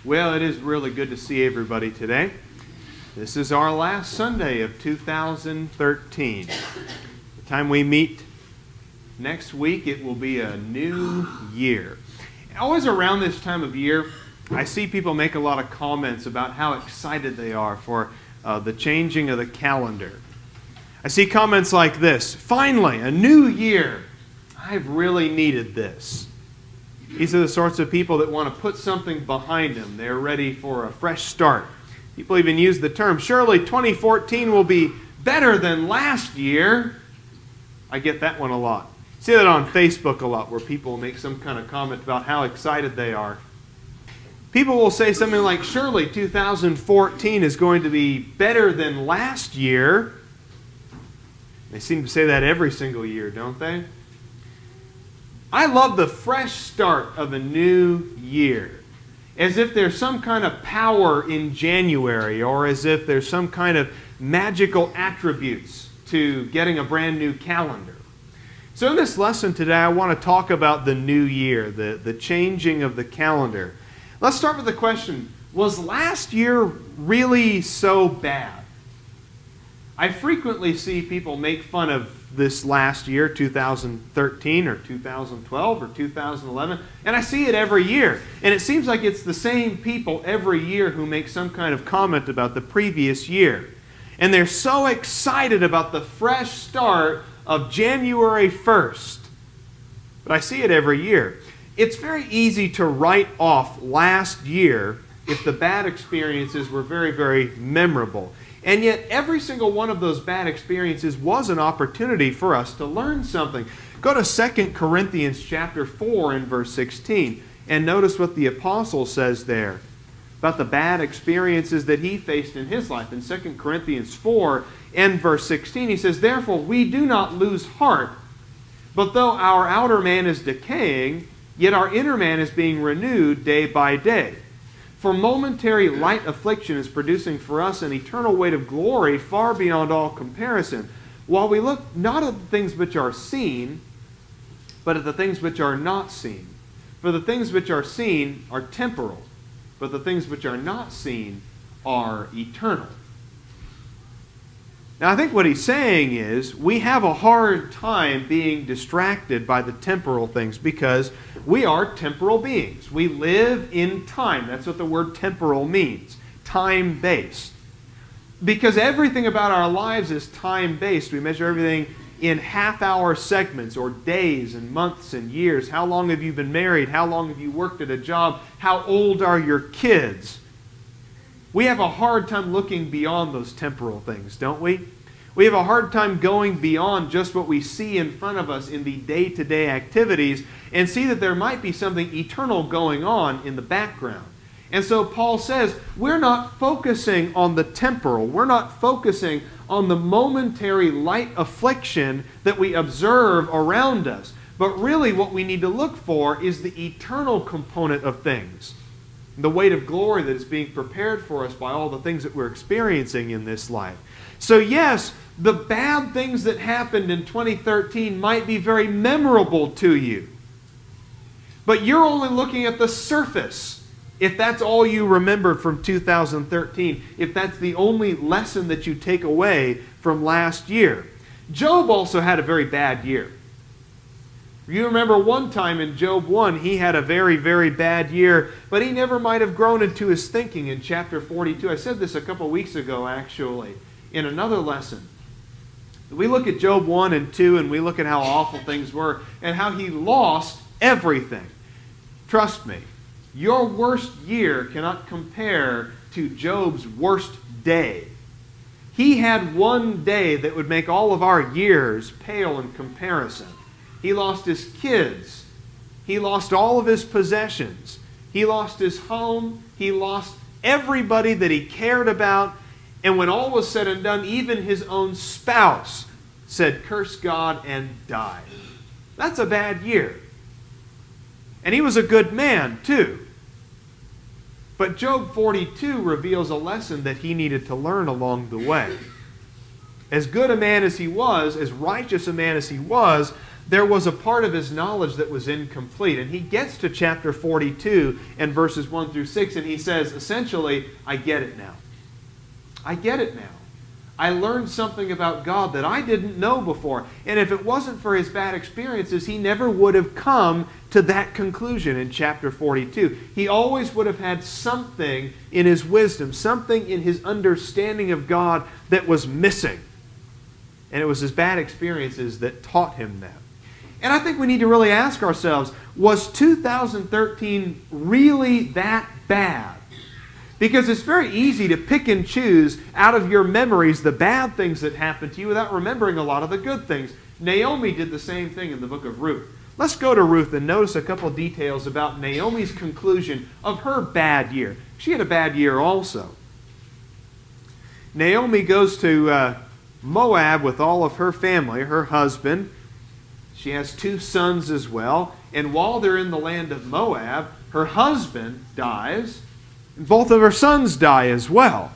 Well, it is really good to see everybody today. This is our last Sunday of 2013. The time we meet next week, it will be a new year. Always around this time of year, I see people make a lot of comments about how excited they are for the changing of the calendar. I see comments like this: finally, a new year. I've really needed this. These are the sorts of people that want to put something behind them. They're ready for a fresh start. People even use the term, surely 2014 will be better than last year. I get that one a lot. See that on Facebook a lot, where people make some kind of comment about how excited they are. People will say something like, surely 2014 is going to be better than last year. They seem to say that every single year, don't they? I love the fresh start of a new year. As if there's some kind of power in January, or as if there's some kind of magical attributes to getting a brand new calendar. So in this lesson today, I want to talk about the new year, the changing of the calendar. Let's start with the question, was last year really so bad? I frequently see people make fun of this last year, 2013 or 2012 or 2011, and I see it every year. And it seems like it's the same people every year who make some kind of comment about the previous year. And they're so excited about the fresh start of January 1st. But I see it every year. It's very easy to write off last year if the bad experiences were very, very memorable. And yet every single one of those bad experiences was an opportunity for us to learn something. Go to 2 Corinthians chapter 4 and verse 16 and notice what the apostle says there about the bad experiences that he faced in his life. In 2 Corinthians 4 and verse 16 he says, therefore we do not lose heart, but though our outer man is decaying, yet our inner man is being renewed day by day. For momentary light affliction is producing for us an eternal weight of glory far beyond all comparison, while we look not at the things which are seen, but at the things which are not seen. For the things which are seen are temporal, but the things which are not seen are eternal. Now I think what he's saying is we have a hard time being distracted by the temporal things because we are temporal beings. We live in time. That's what the word temporal means. Time-based. Because everything about our lives is time-based. We measure everything in half-hour segments or days and months and years. How long have you been married? How long have you worked at a job? How old are your kids? We have a hard time looking beyond those temporal things, don't we? We have a hard time going beyond just what we see in front of us in the day-to-day activities and see that there might be something eternal going on in the background. And so Paul says, we're not focusing on the temporal. We're not focusing on the momentary light affliction that we observe around us. But really what we need to look for is the eternal component of things. The weight of glory that is being prepared for us by all the things that we're experiencing in this life. So yes, the bad things that happened in 2013 might be very memorable to you. But you're only looking at the surface if that's all you remember from 2013, if that's the only lesson that you take away from last year. Job also had a very bad year. You remember one time in Job 1, he had a very, very bad year, but he never might have grown into his thinking in chapter 42. I said this a couple weeks ago, actually, in another lesson. We look at Job 1 and 2, and we look at how awful things were, and how he lost everything. Trust me, your worst year cannot compare to Job's worst day. He had one day that would make all of our years pale in comparison. He lost his kids. He lost all of his possessions. He lost his home. He lost everybody that he cared about. And when all was said and done, even his own spouse said, curse God and die. That's a bad year. And he was a good man, too. But Job 42 reveals a lesson that he needed to learn along the way. As good a man as he was, as righteous a man as he was, there was a part of his knowledge that was incomplete. And he gets to chapter 42 and verses 1 through 6, and he says, essentially, I get it now. I get it now. I learned something about God that I didn't know before. And if it wasn't for his bad experiences, he never would have come to that conclusion in chapter 42. He always would have had something in his wisdom, something in his understanding of God that was missing. And it was his bad experiences that taught him that. And I think we need to really ask ourselves, was 2013 really that bad? Because it's very easy to pick and choose out of your memories the bad things that happened to you without remembering a lot of the good things. Naomi did the same thing in the book of Ruth. Let's go to Ruth and notice a couple details about Naomi's conclusion of her bad year. She had a bad year also. Naomi goes to Moab with all of her family, her husband. She has 2 sons as well. And while they're in the land of Moab, her husband dies. Both of her sons die as well.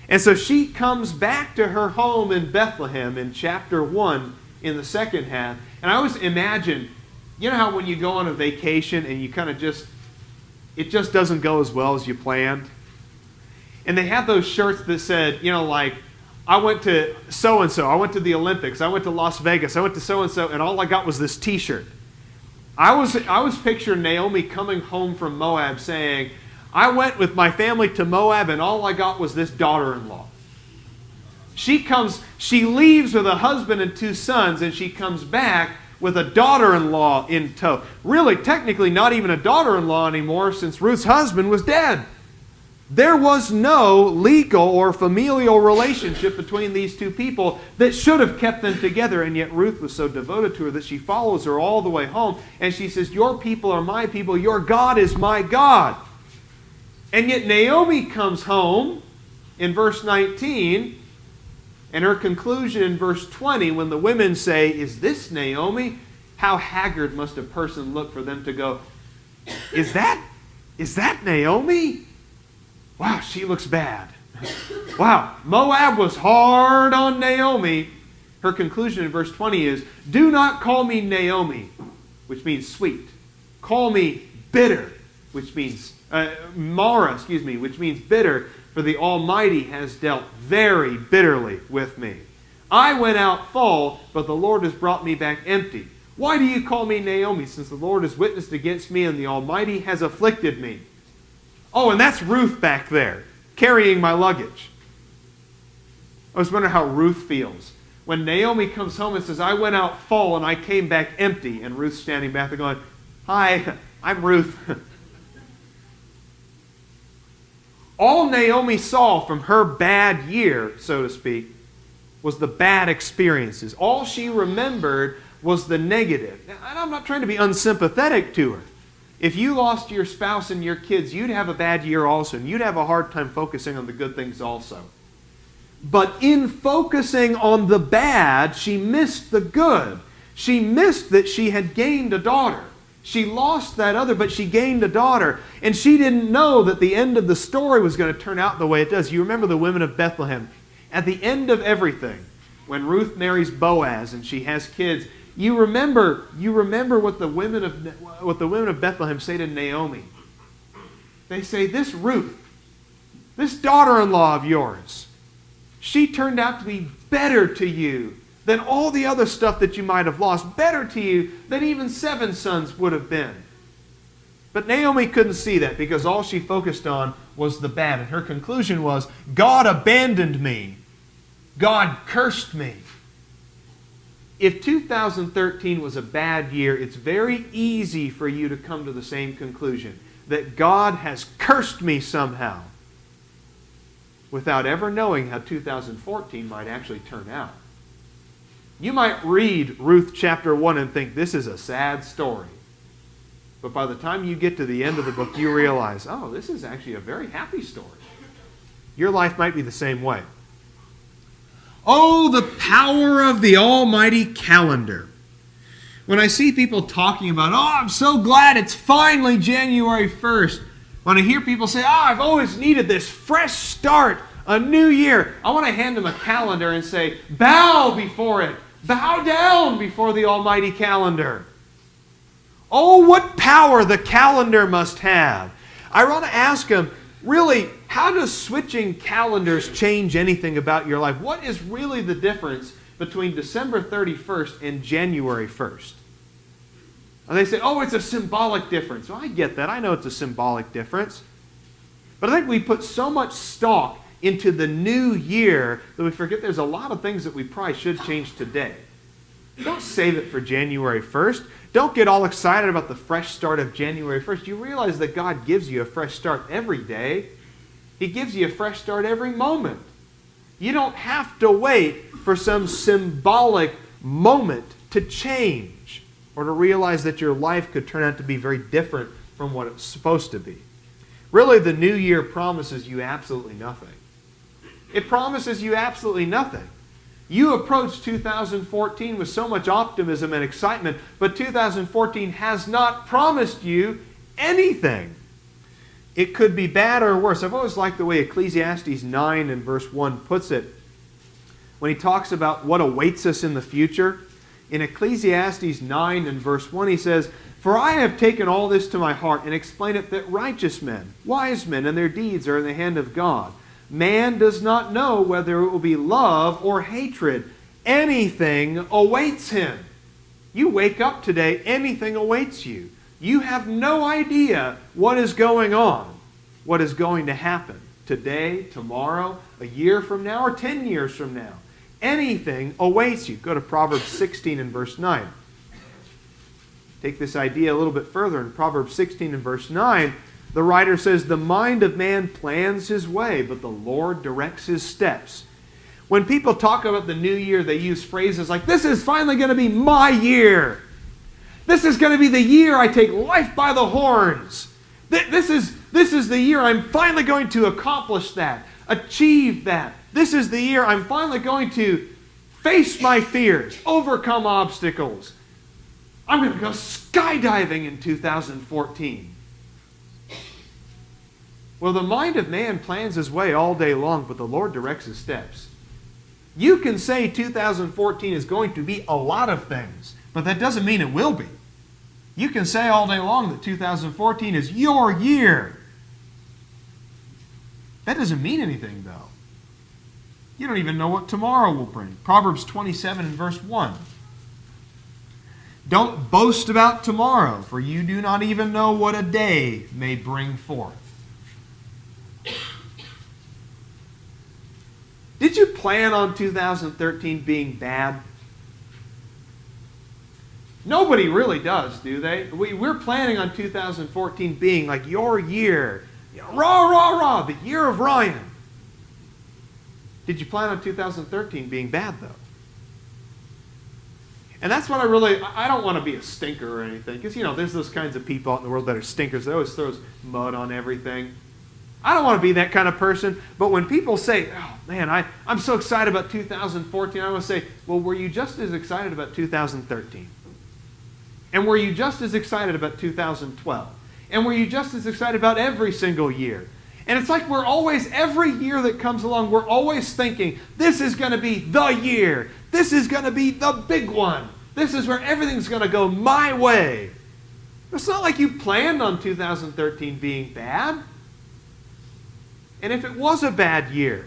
And so she comes back to her home in Bethlehem in chapter 1 in the second half. And I always imagine, you know how when you go on a vacation and you kind of it just doesn't go as well as you planned? And they have those shirts that said, you know, like, I went to so-and-so, I went to the Olympics, I went to Las Vegas, I went to so-and-so, and all I got was this t-shirt. I was picturing Naomi coming home from Moab saying, I went with my family to Moab and all I got was this daughter-in-law. She leaves with a husband and 2 sons and she comes back with a daughter-in-law in tow. Really, technically not even a daughter-in-law anymore since Ruth's husband was dead. There was no legal or familial relationship between these 2 people that should have kept them together, and yet Ruth was so devoted to her that she follows her all the way home and she says, your people are my people, your God is my God. And yet Naomi comes home in verse 19, and her conclusion in verse 20, when the women say, is this Naomi? How haggard must a person look for them to go, is that Naomi? Wow, she looks bad. Wow, Moab was hard on Naomi. Her conclusion in verse 20 is, do not call me Naomi, which means sweet. Call me bitter, which means Mara, which means bitter, for the Almighty has dealt very bitterly with me. I went out full, but the Lord has brought me back empty. Why do you call me Naomi, since the Lord has witnessed against me and the Almighty has afflicted me? Oh, and that's Ruth back there, carrying my luggage. I was wondering how Ruth feels. When Naomi comes home and says, I went out full and I came back empty, and Ruth's standing back there going, hi, I'm Ruth. All Naomi saw from her bad year, so to speak, was the bad experiences. All she remembered was the negative. Now, I'm not trying to be unsympathetic to her. If you lost your spouse and your kids, you'd have a bad year also, and you'd have a hard time focusing on the good things also. But in focusing on the bad, she missed the good. She missed that she had gained a daughter. She lost that other, but she gained a daughter. And she didn't know that the end of the story was going to turn out the way it does. You remember the women of Bethlehem. At the end of everything, when Ruth marries Boaz and she has kids, you remember what the women of Bethlehem say to Naomi. They say, this Ruth, this daughter-in-law of yours, she turned out to be better to you than all the other stuff that you might have lost, better to you than even 7 sons would have been. But Naomi couldn't see that because all she focused on was the bad. And her conclusion was, God abandoned me. God cursed me. If 2013 was a bad year, it's very easy for you to come to the same conclusion, that God has cursed me somehow, without ever knowing how 2014 might actually turn out. You might read Ruth chapter 1 and think, this is a sad story. But by the time you get to the end of the book, you realize, oh, this is actually a very happy story. Your life might be the same way. Oh, the power of the almighty calendar. When I see people talking about, oh, I'm so glad it's finally January 1st. When I hear people say, oh, I've always needed this fresh start, a new year, I want to hand them a calendar and say, bow before it. bow down before the almighty calendar. Oh, what power the calendar must have. I want to ask him, really, how does switching calendars change anything about your life? What is really the difference between December 31st and January 1st? And they say, oh, it's a symbolic difference. Well, I get that. I know it's a symbolic difference. But I think we put so much stock into the new year that we forget there's a lot of things that we probably should change today. Don't save it for January 1st. Don't get all excited about the fresh start of January 1st. You realize that God gives you a fresh start every day. He gives you a fresh start every moment. You don't have to wait for some symbolic moment to change or to realize that your life could turn out to be very different from what it's supposed to be. Really, the new year promises you absolutely nothing. It promises you absolutely nothing. You approach 2014 with so much optimism and excitement, but 2014 has not promised you anything. It could be bad or worse. I've always liked the way Ecclesiastes 9 and verse 1 puts it. When he talks about what awaits us in the future, in Ecclesiastes 9 and verse 1 he says, "For I have taken all this to my heart and explained it that righteous men, wise men, and their deeds are in the hand of God. Man does not know whether it will be love or hatred. Anything awaits him." You wake up today, anything awaits you. You have no idea what is going on, what is going to happen today, tomorrow, a year from now, or 10 years from now. Anything awaits you. Go to Proverbs 16 and verse 9. Take this idea a little bit further. In Proverbs 16 and verse 9, the writer says, "The mind of man plans his way, but the Lord directs his steps." When people talk about the new year, they use phrases like, "This is finally going to be my year. This is going to be the year I take life by the horns. This is the year I'm finally going to accomplish that, achieve that. This is the year I'm finally going to face my fears, overcome obstacles. I'm going to go skydiving in 2014. Well, the mind of man plans his way all day long, but the Lord directs his steps. You can say 2014 is going to be a lot of things, but that doesn't mean it will be. You can say all day long that 2014 is your year. That doesn't mean anything, though. You don't even know what tomorrow will bring. Proverbs 27 and verse 1. "Don't boast about tomorrow, for you do not even know what a day may bring forth." Did you plan on 2013 being bad? Nobody really does, do they? We're planning on 2014 being like your year. Rah, rah, rah, the year of Ryan. Did you plan on 2013 being bad, though? And that's what I don't want to be a stinker or anything. Because, there's those kinds of people out in the world that are stinkers. They always throw mud on everything. I don't want to be that kind of person. But when people say, "Oh, man, I'm so excited about 2014, I want to say, well, were you just as excited about 2013? And were you just as excited about 2012? And were you just as excited about every single year?" And it's like every year that comes along, we're always thinking, this is going to be the year. This is going to be the big one. This is where everything's going to go my way. It's not like you planned on 2013 being bad. And if it was a bad year,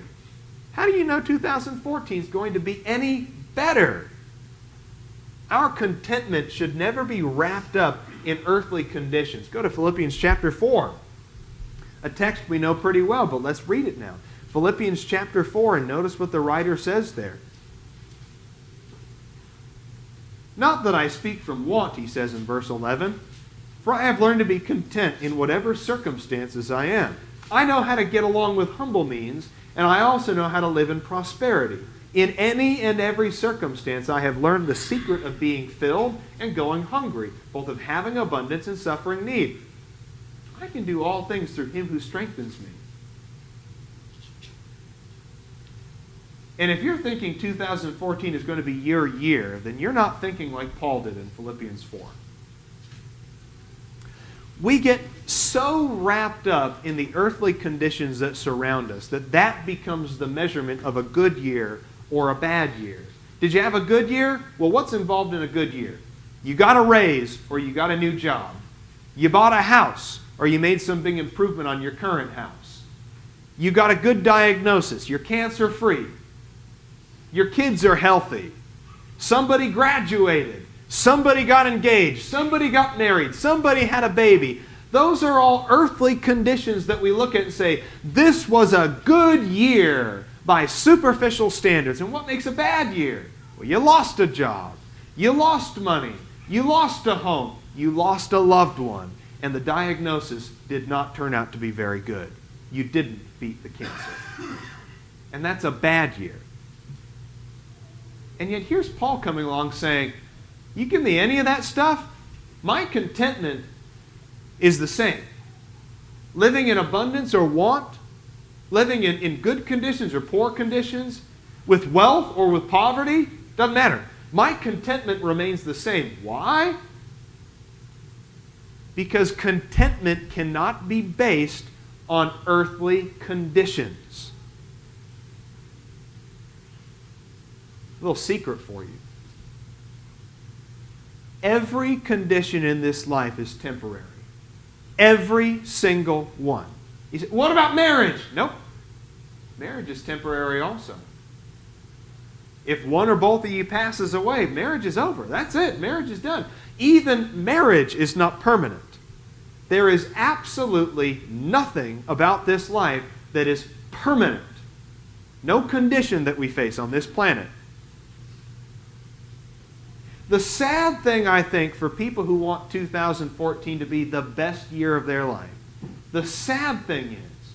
how do you know 2014 is going to be any better? Our contentment should never be wrapped up in earthly conditions. Go to Philippians chapter 4. A text we know pretty well, but let's read it now. Philippians chapter 4, and notice what the writer says there. "Not that I speak from want," he says in verse 11, "for I have learned to be content in whatever circumstances I am. I know how to get along with humble means, and I also know how to live in prosperity. In any and every circumstance I have learned the secret of being filled and going hungry, both of having abundance and suffering need. I can do all things through him who strengthens me." And if you're thinking 2014 is going to be your year, then you're not thinking like Paul did in Philippians 4. We get so wrapped up in the earthly conditions that surround us that becomes the measurement of a good year or a bad year. Did you have a good year? Well, what's involved in a good year? You got a raise or you got a new job. You bought a house or you made some big improvement on your current house. You got a good diagnosis. You're cancer-free. Your kids are healthy. Somebody graduated. Somebody got engaged. Somebody got married. Somebody had a baby. Those are all earthly conditions that we look at and say, this was a good year by superficial standards. And what makes a bad year? Well, you lost a job. You lost money. You lost a home. You lost a loved one. And the diagnosis did not turn out to be very good. You didn't beat the cancer. And that's a bad year. And yet here's Paul coming along saying, you give me any of that stuff, my contentment is the same. Living in abundance or want, living in good conditions or poor conditions, with wealth or with poverty, doesn't matter. My contentment remains the same. Why? Because contentment cannot be based on earthly conditions. A little secret for you. Every condition in this life is temporary. Every single one. You say, what about marriage? Nope. Marriage is temporary also. If one or both of you passes away, marriage is over. That's it. Marriage is done. Even marriage is not permanent. There is absolutely nothing about this life that is permanent. No condition that we face on this planet. The sad thing, I think, for people who want 2014 to be the best year of their life, the sad thing is,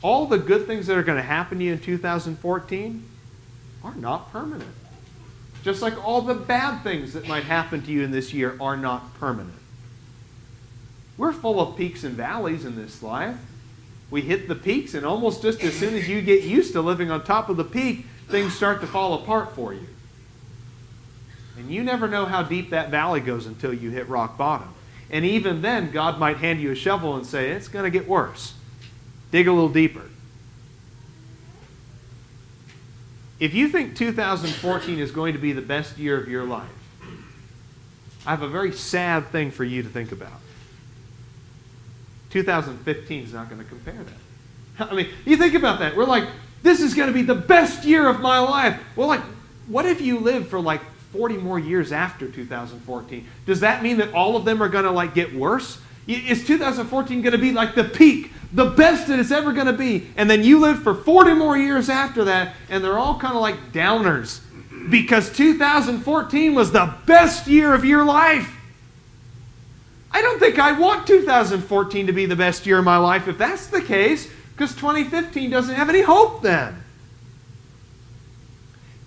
all the good things that are going to happen to you in 2014 are not permanent. Just like all the bad things that might happen to you in this year are not permanent. We're full of peaks and valleys in this life. We hit the peaks, and almost just as soon as you get used to living on top of the peak, things start to fall apart for you. And you never know how deep that valley goes until you hit rock bottom. And even then, God might hand you a shovel and say, it's going to get worse. Dig a little deeper. If you think 2014 is going to be the best year of your life, I have a very sad thing for you to think about. 2015 is not going to compare that. I mean, you think about that. We're like, this is going to be the best year of my life. Well, like, what if you live for like 40 more years after 2014? Does that mean that all of them are going to like get worse? Is 2014 going to be like the peak, the best that it's ever going to be? And then you live for 40 more years after that, and they're all kind of like downers because 2014 was the best year of your life. I don't think I want 2014 to be the best year of my life if that's the case, because 2015 doesn't have any hope then.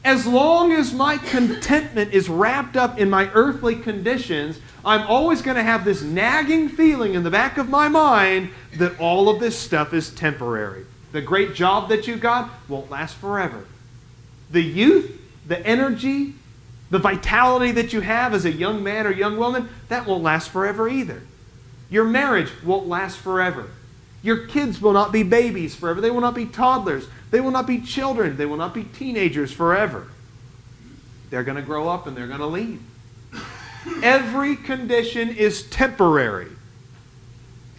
As long as my contentment is wrapped up in my earthly conditions, I'm always going to have this nagging feeling in the back of my mind that all of this stuff is temporary. The great job that you got won't last forever. The youth, the energy, the vitality that you have as a young man or young woman, that won't last forever either. Your marriage won't last forever. Your kids will not be babies forever. They will not be toddlers. They will not be children. They will not be teenagers forever. They're going to grow up and they're going to leave. Every condition is temporary.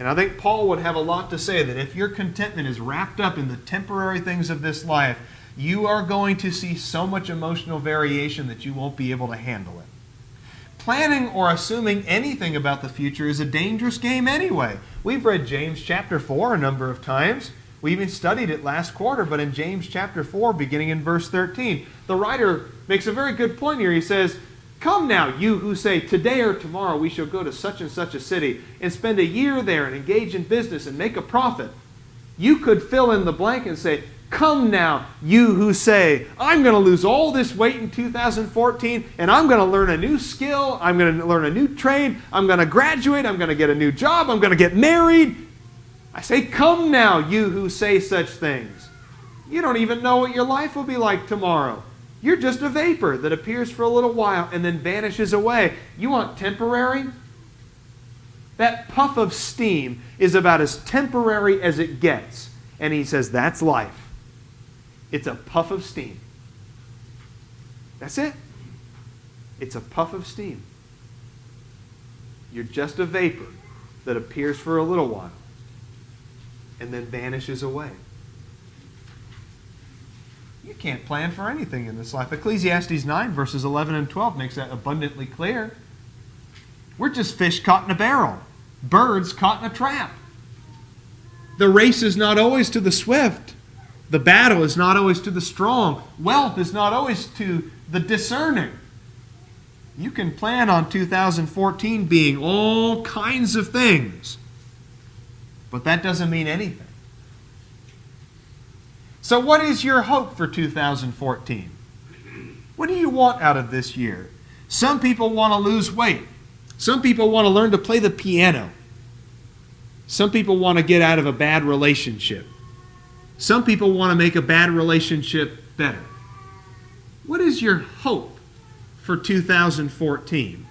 And I think Paul would have a lot to say that if your contentment is wrapped up in the temporary things of this life, you are going to see so much emotional variation that you won't be able to handle it. Planning or assuming anything about the future is a dangerous game anyway. We've read James chapter 4 a number of times. We even studied it last quarter, but in James chapter 4, beginning in verse 13, the writer makes a very good point here. He says, "Come now, you who say, today or tomorrow we shall go to such and such a city and spend a year there and engage in business and make a profit." You could fill in the blank and say, "Come now, you who say, I'm going to lose all this weight in 2014 and I'm going to learn a new skill, I'm going to learn a new trade, I'm going to graduate, I'm going to get a new job, I'm going to get married." I say, come now, you who say such things. You don't even know what your life will be like tomorrow. You're just a vapor that appears for a little while and then vanishes away. You want temporary? That puff of steam is about as temporary as it gets. And he says, that's life. It's a puff of steam. That's it. It's a puff of steam. You're just a vapor that appears for a little while and then vanishes away. You can't plan for anything in this life. Ecclesiastes 9 verses 11 and 12 makes that abundantly clear. We're just fish caught in a barrel, birds caught in a trap. The race is not always to the swift. The battle is not always to the strong. Wealth is not always to the discerning. You can plan on 2014 being all kinds of things, but that doesn't mean anything. So what is your hope for 2014? What do you want out of this year? Some people want to lose weight. Some people want to learn to play the piano. Some people want to get out of a bad relationship. Some people want to make a bad relationship better. What is your hope for 2014?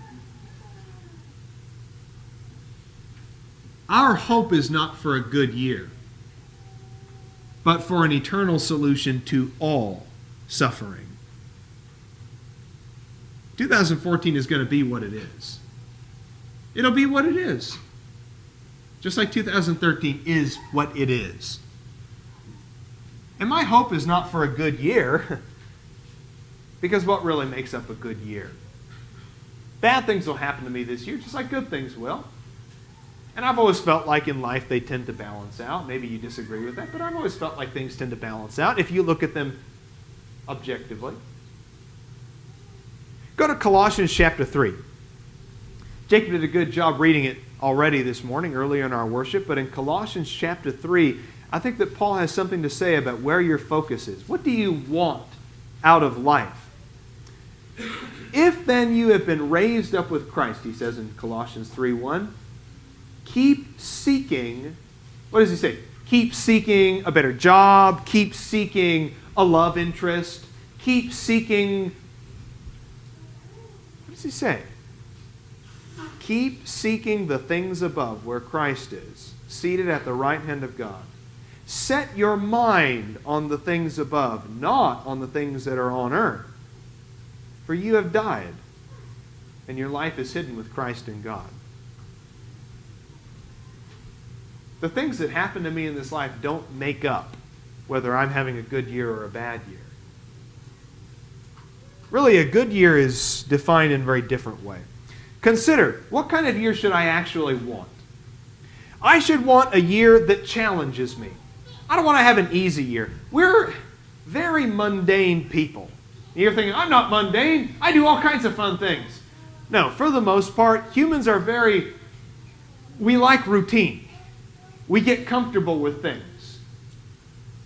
Our hope is not for a good year, but for an eternal solution to all suffering. 2014 is going to be what it is. It'll be what it is. Just like 2013 is what it is. And my hope is not for a good year, because what really makes up a good year? Bad things will happen to me this year, just like good things will. And I've always felt like in life they tend to balance out. Maybe you disagree with that, but I've always felt like things tend to balance out if you look at them objectively. Go to Colossians chapter 3. Jacob did a good job reading it already this morning, earlier in our worship, but in Colossians chapter 3, I think that Paul has something to say about where your focus is. What do you want out of life? If then you have been raised up with Christ, he says in Colossians 3:1, keep seeking, what does he say? Keep seeking a better job, keep seeking a love interest, keep seeking, what does he say? Keep seeking the things above where Christ is, seated at the right hand of God. Set your mind on the things above, not on the things that are on earth. For you have died, and your life is hidden with Christ in God. The things that happen to me in this life don't make up whether I'm having a good year or a bad year. Really, a good year is defined in a very different way. Consider, what kind of year should I actually want? I should want a year that challenges me. I don't want to have an easy year. We're very mundane people. You're thinking, I'm not mundane. I do all kinds of fun things. No, for the most part, humans are we like routine. We get comfortable with things.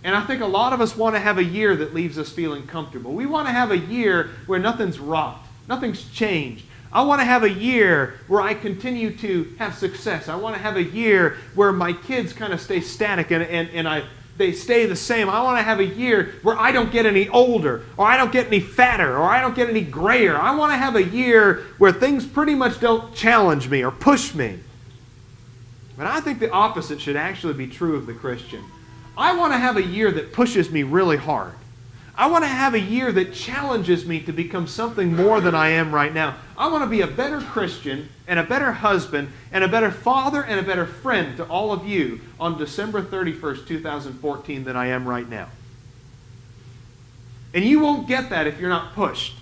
And I think a lot of us want to have a year that leaves us feeling comfortable. We want to have a year where nothing's rocked, nothing's changed. I want to have a year where I continue to have success. I want to have a year where my kids kind of stay static and they stay the same. I want to have a year where I don't get any older, or I don't get any fatter, or I don't get any grayer. I want to have a year where things pretty much don't challenge me or push me. But I think the opposite should actually be true of the Christian. I want to have a year that pushes me really hard. I want to have a year that challenges me to become something more than I am right now. I want to be a better Christian and a better husband and a better father and a better friend to all of you on December 31st, 2014 than I am right now. And you won't get that if you're not pushed.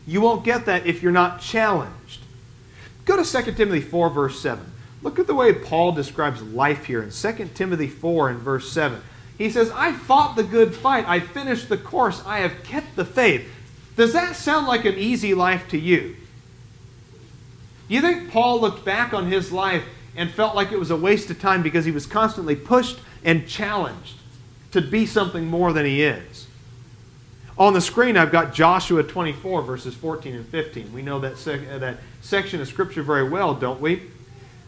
You won't get that if you're not challenged. Go to 2 Timothy 4, verse 7. Look at the way Paul describes life here in 2 Timothy 4 and verse 7. He says, I fought the good fight. I finished the course. I have kept the faith. Does that sound like an easy life to you? Do you think Paul looked back on his life and felt like it was a waste of time because he was constantly pushed and challenged to be something more than he is? On the screen, I've got Joshua 24, verses 14 and 15. We know that section of Scripture very well, don't we?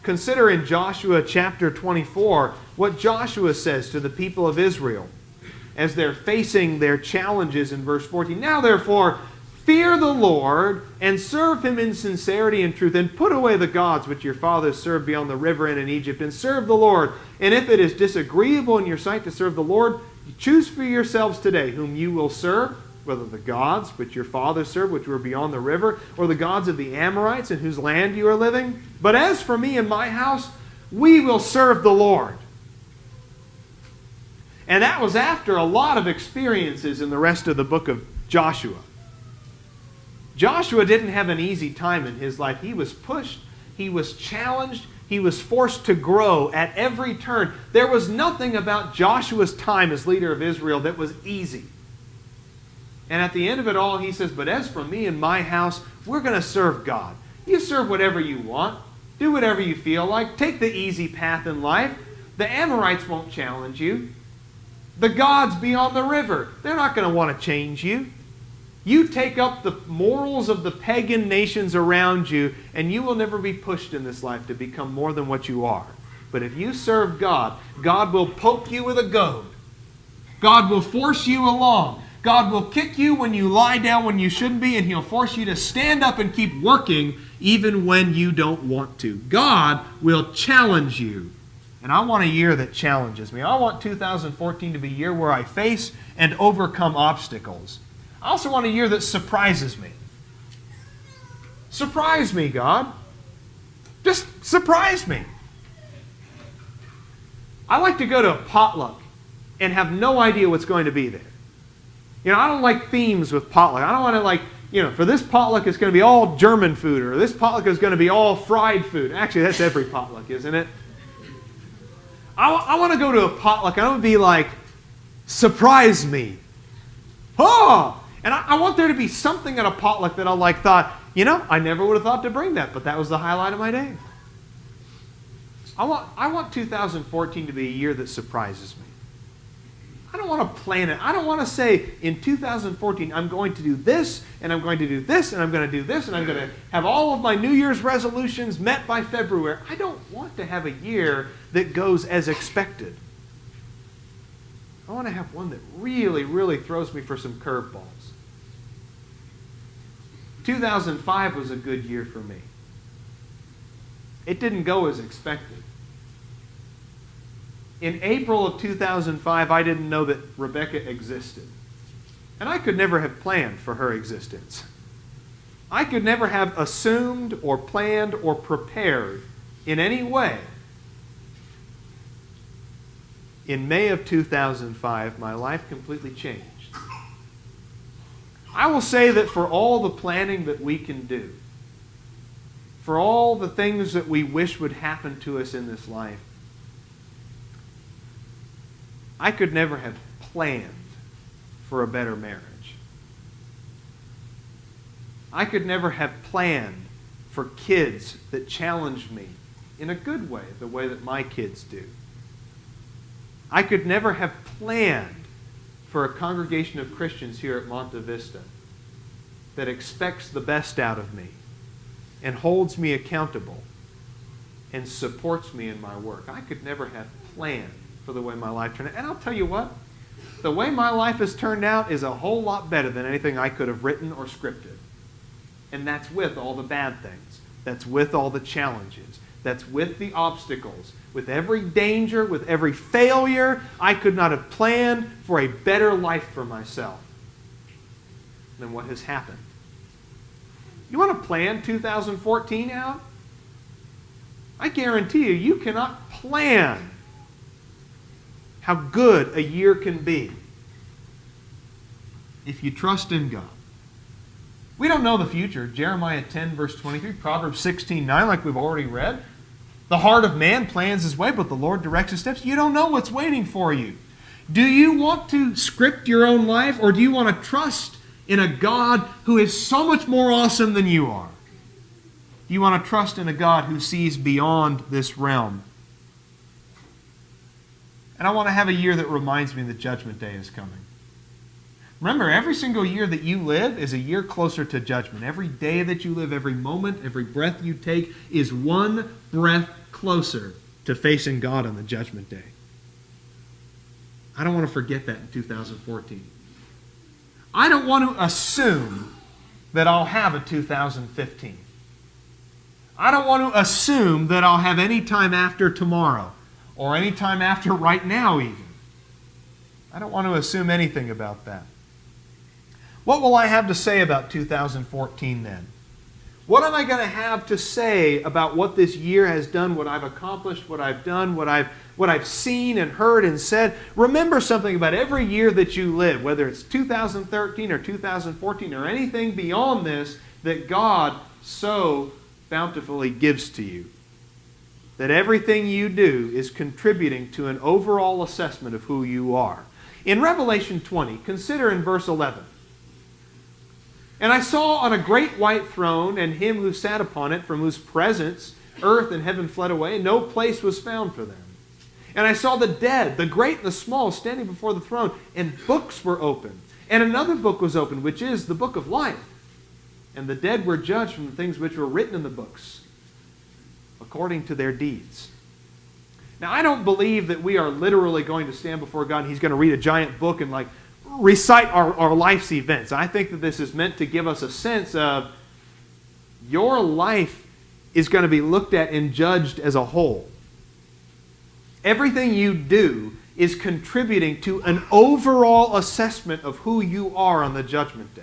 Consider in Joshua chapter 24 what Joshua says to the people of Israel as they're facing their challenges in verse 14. Now therefore, fear the Lord and serve Him in sincerity and truth, and put away the gods which your fathers served beyond the river and in Egypt, and serve the Lord. And if it is disagreeable in your sight to serve the Lord, choose for yourselves today whom you will serve, whether the gods which your fathers served, which were beyond the river, or the gods of the Amorites in whose land you are living. But as for me and my house, we will serve the Lord. And that was after a lot of experiences in the rest of the book of Joshua. Joshua didn't have an easy time in his life. He was pushed, he was challenged, he was forced to grow at every turn. There was nothing about Joshua's time as leader of Israel that was easy. And at the end of it all, he says, but as for me and my house, we're going to serve God. You serve whatever you want. Do whatever you feel like. Take the easy path in life. The Amorites won't challenge you. The gods beyond the river, they're not going to want to change you. You take up the morals of the pagan nations around you, and you will never be pushed in this life to become more than what you are. But if you serve God, God will poke you with a goad. God will force you along. God will kick you when you lie down when you shouldn't be, and He'll force you to stand up and keep working even when you don't want to. God will challenge you. And I want a year that challenges me. I want 2014 to be a year where I face and overcome obstacles. I also want a year that surprises me. Surprise me, God. Just surprise me. I like to go to a potluck and have no idea what's going to be there. You know, I don't like themes with potluck. I don't want to like, you know, for this potluck it's going to be all German food, or this potluck is going to be all fried food. Actually, that's every potluck, isn't it? I want to go to a potluck and I want to be like, surprise me. Oh! And I want there to be something at a potluck that I like thought, you know, I never would have thought to bring that, but that was the highlight of my day. I want 2014 to be a year that surprises me. I don't want to plan it. I don't want to say in 2014 I'm going to do this, and I'm going to do this, and I'm going to do this, and I'm going to have all of my New Year's resolutions met by February. I don't want to have a year that goes as expected. I want to have one that really, really throws me for some curveballs. 2005 was a good year for me. It didn't go as expected. In April of 2005, I didn't know that Rebecca existed. And I could never have planned for her existence. I could never have assumed or planned or prepared in any way. In May of 2005, my life completely changed. I will say that for all the planning that we can do, for all the things that we wish would happen to us in this life, I could never have planned for a better marriage. I could never have planned for kids that challenged me in a good way, the way that my kids do. I could never have planned for a congregation of Christians here at Monte Vista that expects the best out of me and holds me accountable and supports me in my work. I could never have planned for the way my life turned out. And I'll tell you what, the way my life has turned out is a whole lot better than anything I could have written or scripted. And that's with all the bad things. That's with all the challenges. That's with the obstacles. With every danger, with every failure, I could not have planned for a better life for myself than what has happened. You want to plan 2014 out? I guarantee you, you cannot plan how good a year can be if you trust in God. We don't know the future. Jeremiah 10, verse 23, Proverbs 16, 9, like we've already read. The heart of man plans his way, but the Lord directs his steps. You don't know what's waiting for you. Do you want to script your own life, or do you want to trust in a God who is so much more awesome than you are? Do you want to trust in a God who sees beyond this realm? And I want to have a year that reminds me that Judgment Day is coming. Remember, every single year that you live is a year closer to judgment. Every day that you live, every moment, every breath you take is one breath closer to facing God on the Judgment Day. I don't want to forget that in 2014. I don't want to assume that I'll have a 2015. I don't want to assume that I'll have any time after tomorrow or any time after right now even. I don't want to assume anything about that. What will I have to say about 2014 then? What am I going to have to say about what this year has done, what I've accomplished, what I've done, what I've seen and heard and said? Remember something about every year that you live, whether it's 2013 or 2014 or anything beyond this, that God so bountifully gives to you. That everything you do is contributing to an overall assessment of who you are. In Revelation 20, consider in verse 11. And I saw on a great white throne, and him who sat upon it, from whose presence earth and heaven fled away, and no place was found for them. And I saw the dead, the great and the small, standing before the throne, and books were opened. And another book was opened, which is the book of life. And the dead were judged from the things which were written in the books, according to their deeds. Now, I don't believe that we are literally going to stand before God and He's going to read a giant book and recite our life's events. I think that this is meant to give us a sense of your life is going to be looked at and judged as a whole. Everything you do is contributing to an overall assessment of who you are on the judgment day.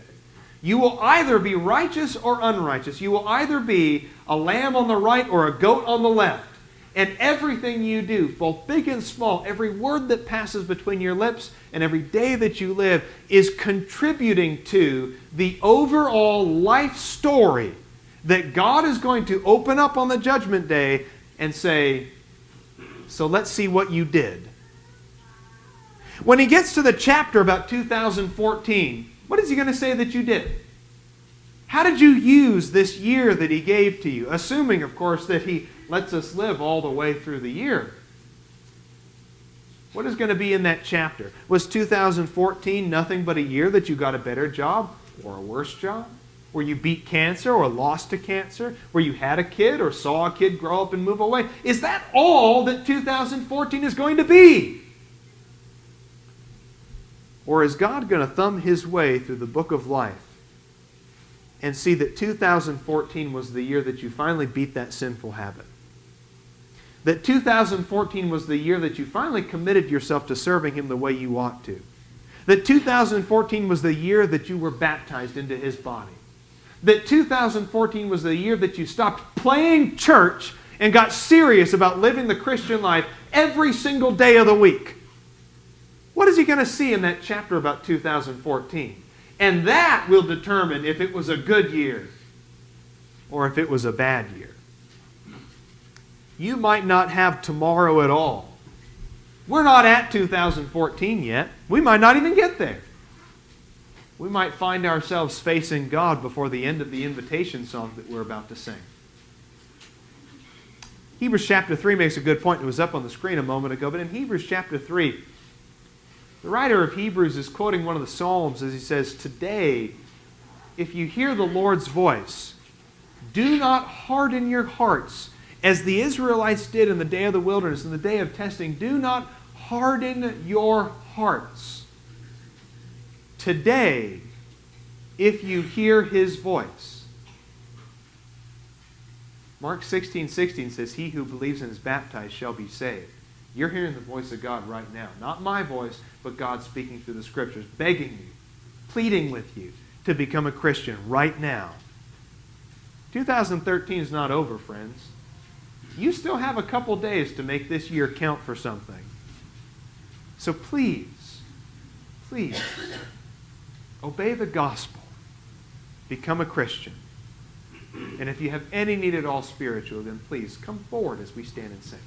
You will either be righteous or unrighteous. You will either be a lamb on the right or a goat on the left. And everything you do, both big and small, every word that passes between your lips and every day that you live is contributing to the overall life story that God is going to open up on the judgment day and say, so let's see what you did. When he gets to the chapter about 2014, what is he going to say that you did? How did you use this year that he gave to you? Assuming, of course, that he lets us live all the way through the year. What is going to be in that chapter? Was 2014 nothing but a year that you got a better job or a worse job? Where you beat cancer or lost to cancer? Where you had a kid or saw a kid grow up and move away? Is that all that 2014 is going to be? Or is God going to thumb His way through the book of life and see that 2014 was the year that you finally beat that sinful habit? That 2014 was the year that you finally committed yourself to serving Him the way you ought to. That 2014 was the year that you were baptized into His body. That 2014 was the year that you stopped playing church and got serious about living the Christian life every single day of the week. What is he going to see in that chapter about 2014? And that will determine if it was a good year or if it was a bad year. You might not have tomorrow at all. We're not at 2014 yet. We might not even get there. We might find ourselves facing God before the end of the invitation song that we're about to sing. Hebrews chapter 3 makes a good point. It was up on the screen a moment ago, but in Hebrews chapter 3, the writer of Hebrews is quoting one of the Psalms as he says, "Today, if you hear the Lord's voice, do not harden your hearts as the Israelites did in the day of the wilderness, in the day of testing. Do not harden your hearts. Today, if you hear His voice." Mark 16:16 says, "He who believes and is baptized shall be saved." You're hearing the voice of God right now. Not my voice, but God speaking through the Scriptures, begging you, pleading with you to become a Christian right now. 2013 is not over, friends. You still have a couple days to make this year count for something. So please, please, obey the gospel. Become a Christian. And if you have any need at all spiritual, then please come forward as we stand and sing.